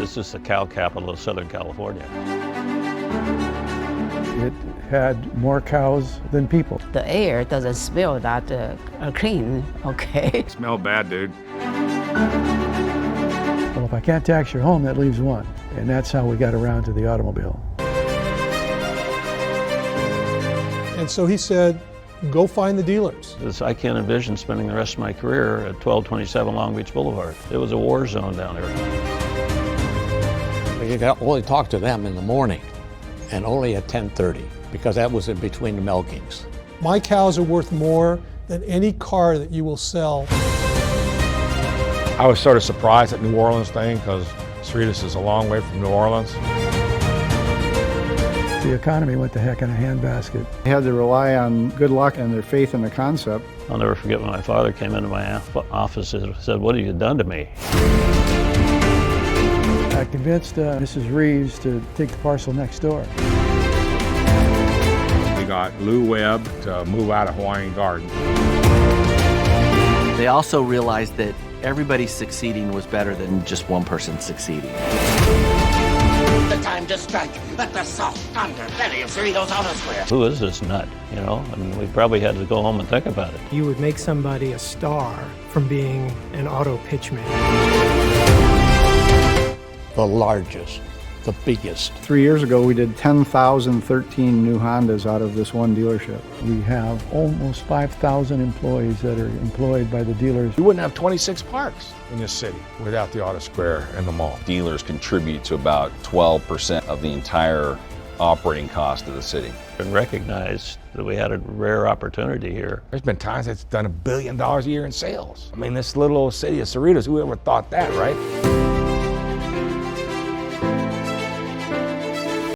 This is the cow capital of Southern California. It had more cows than people. The air doesn't smell that clean, okay? It smelled bad, dude. Well, if I can't tax your home, that leaves one. And that's how we got around to the automobile. And so he said, go find the dealers. I can't envision spending the rest of my career at 1227 Long Beach Boulevard. It was a war zone down there. You could only talk to them in the morning and only at 10:30 because that was in between the milkings. My cows are worth more than any car that you will sell. I was sort of surprised at New Orleans thing because Cerritos is a long way from New Orleans. The economy went to heck in a handbasket. They had to rely on good luck and their faith in the concept. I'll never forget when my father came into my office and said, "What have you done to me?" I convinced Mrs. Reeves to take the parcel next door. We got Lou Webb to move out of Hawaiian Garden. They also realized that everybody succeeding was better than just one person succeeding. The time to strike at the soft underbelly of Cerritos Auto Square. Who is this nut? You know, I mean, we probably had to go home and think about it. You would make somebody a star from being an auto pitchman. The largest, the biggest. 3 years ago, we did 10,013 new Hondas out of this one dealership. We have almost 5,000 employees that are employed by the dealers. You wouldn't have 26 parks in this city without the Auto Square and the mall. Dealers contribute to about 12% of the entire operating cost of the city. And recognized that we had a rare opportunity here. There's been times it's done $1 billion a year in sales. I mean, this little old city of Cerritos, whoever thought that, right?